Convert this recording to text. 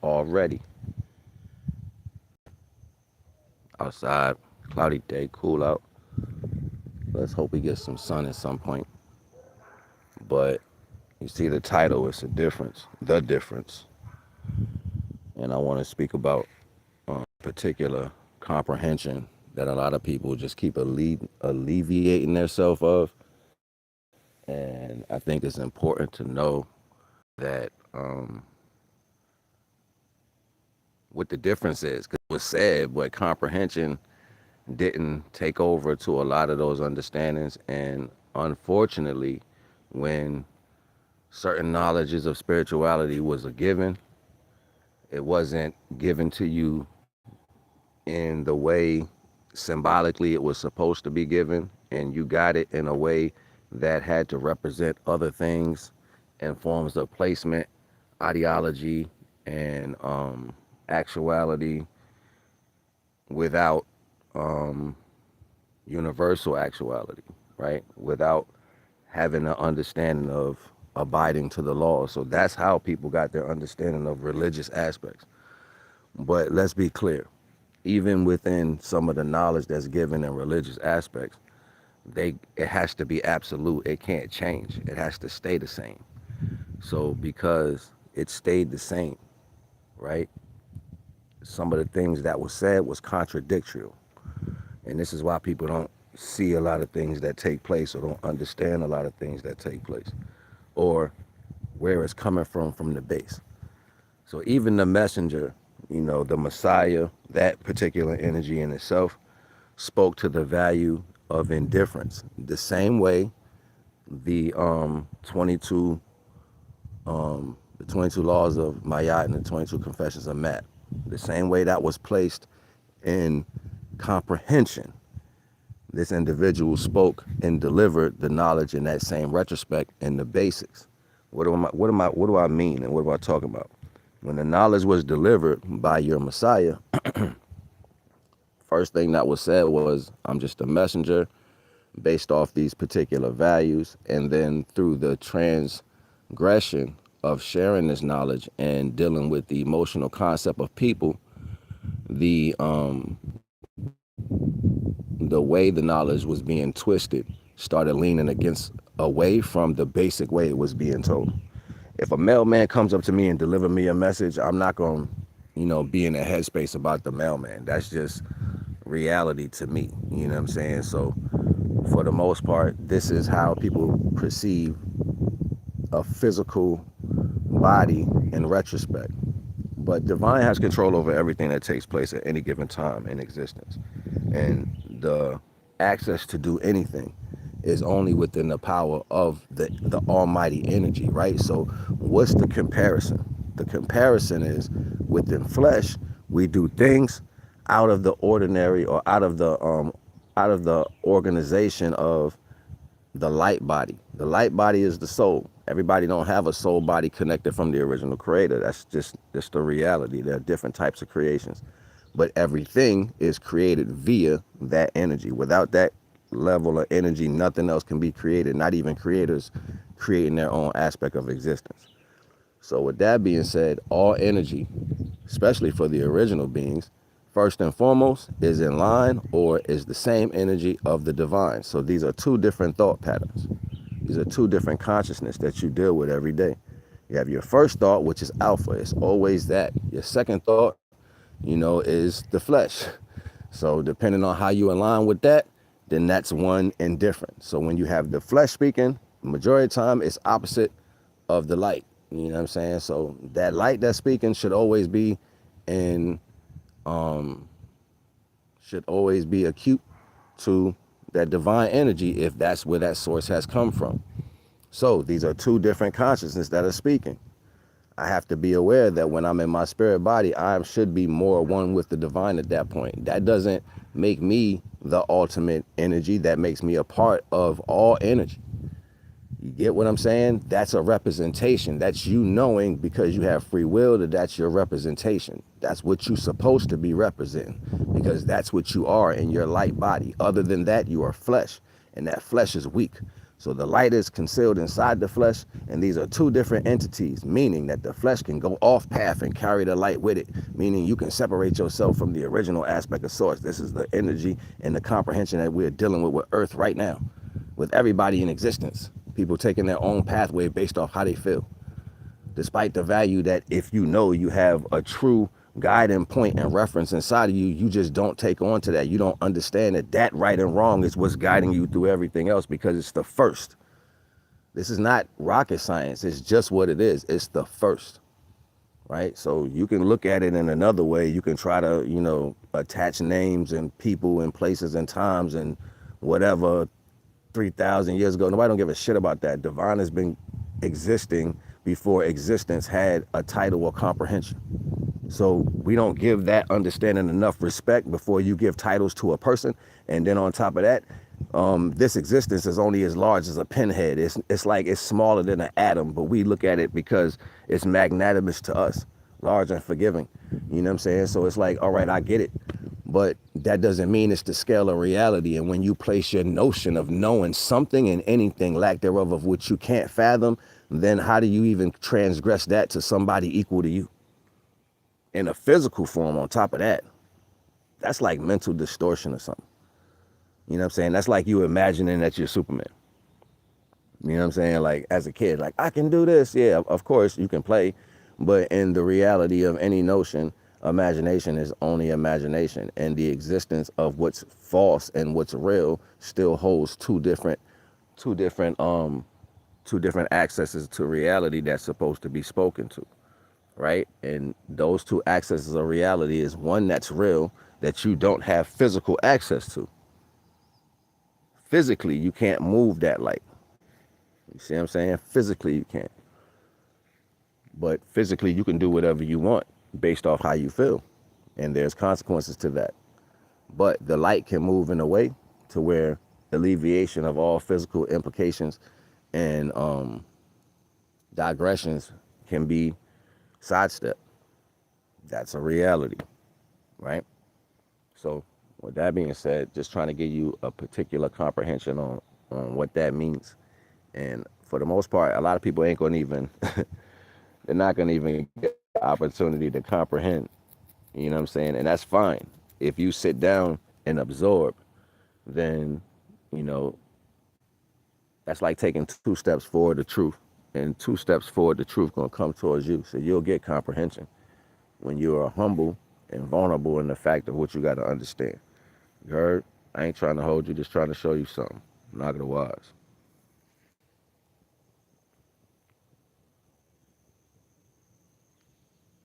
already. Outside, cloudy day, cool out. Let's hope we get some sun at some point. But you see the title, it's a difference, the difference. And I want to speak about particular comprehension that a lot of people just keep alleviating themselves of. And I think it's important to know that what the difference is. Because it was said, but comprehension didn't take over to a lot of those understandings. And unfortunately, when certain knowledges of spirituality was a given, it wasn't given to you in the way symbolically it was supposed to be given, and you got it in a way that had to represent other things and forms of placement, ideology, and actuality without um, universal actuality, right? Without having an understanding of abiding to the law. So that's how people got their understanding of religious aspects. But let's be clear, even within some of the knowledge that's given in religious aspects, it has to be absolute. It can't change. It has to stay the same. So because it stayed the same, right? Some of the things that was said was contradictory. And this is why people don't see a lot of things that take place or don't understand a lot of things that take place or where it's coming from the base. So even the messenger, the Messiah, that particular energy in itself spoke to the value of indifference. The same way the 22 the 22 laws of Mayat and the 22 confessions of Matt, the same way that was placed in comprehension, this individual spoke and delivered the knowledge in that same retrospect and the basics. What do I mean and what am I talking about? When the knowledge was delivered by your Messiah, first thing that was said was, I'm just a messenger based off these particular values. And then through the transgression of sharing this knowledge and dealing with the emotional concept of people, the the way the knowledge was being twisted started leaning against away from the basic way it was being told. If a mailman comes up to me and deliver me a message, I'm not going to, be in a headspace about the mailman. That's just reality to me. You know what I'm saying? So for the most part, this is how people perceive a physical body in retrospect. But divine has control over everything that takes place at any given time in existence. And the access to do anything is only within the power of the almighty energy, right? So what's the comparison? The comparison is within flesh, we do things out of the ordinary or out of the organization of the light body. The light body is the soul. Everybody don't have a soul body connected from the original creator. That's just the reality. There are different types of creations. But everything is created via that energy. Without that level of energy, nothing else can be created, not even creators creating their own aspect of existence. So with that being said, all energy, especially for the original beings, first and foremost is in line or is the same energy of the divine. So these are two different thought patterns. These are two different consciousness that you deal with every day. You have your first thought, which is alpha. It's always that. Your second thought, is the flesh. So depending on how you align with that, then that's one and different. So when you have the flesh speaking, the majority of the time it's opposite of the light. You know what I'm saying? So that light that's speaking should always be in should always be acute to that divine energy if that's where that source has come from. So these are two different consciousness that are speaking. I have to be aware that when I'm in my spirit body, I should be more one with the divine at that point. That doesn't make me the ultimate energy. That makes me a part of all energy. You get what I'm saying? That's a representation. That's you knowing because you have free will that that's your representation. That's what you're supposed to be representing because that's what you are in your light body. Other than that, you are flesh, and that flesh is weak. So the light is concealed inside the flesh, and these are two different entities, meaning that the flesh can go off path and carry the light with it, meaning you can separate yourself from the original aspect of source. This is the energy and the comprehension that we're dealing with Earth right now, with everybody in existence. People taking their own pathway based off how they feel, despite the value that if you know you have a true guiding point and reference inside of you, you just don't take on to that. You don't understand that that right and wrong is what's guiding you through everything else, because it's the first. This is not rocket science. It's just what it is. It's the first, right? So you can look at it in another way. You can try to, attach names and people and places and times and whatever 3,000 years ago. Nobody don't give a shit about that. Divine has been existing before existence had a title or comprehension. So we don't give that understanding enough respect before you give titles to a person. And then on top of that, this existence is only as large as a pinhead. It's like it's smaller than an atom, but we look at it because it's magnanimous to us, large and forgiving. You know what I'm saying? So it's like, all right, I get it. But that doesn't mean it's the scale of reality. And when you place your notion of knowing something and anything, lack thereof, of which you can't fathom, then how do you even transgress that to somebody equal to you? In a physical form on top of that, that's like mental distortion or something. You know what I'm saying? That's like you imagining that you're Superman. You know what I'm saying? Like as a kid, like I can do this. Yeah, of course you can play, but in the reality of any notion, imagination is only imagination, and the existence of what's false and what's real still holds two different accesses to reality that's supposed to be spoken to. Right? And those two accesses of reality is one that's real that you don't have physical access to. Physically, you can't move that light. You see what I'm saying? Physically, you can't. But physically, you can do whatever you want based off how you feel. And there's consequences to that. But the light can move in a way to where alleviation of all physical implications and digressions can be sidestep. That's a reality, right? So with that being said, just trying to give you a particular comprehension on what that means. And for the most part, a lot of people ain't going to even, they're not going to even get the opportunity to comprehend, you know what I'm saying? And that's fine. If you sit down and absorb, then, that's like taking 2 steps forward to truth. And 2 steps forward, the truth going to come towards you. So you'll get comprehension when you are humble and vulnerable in the fact of what you got to understand. You heard? I ain't trying to hold you, just trying to show you something. NAGA the Wise.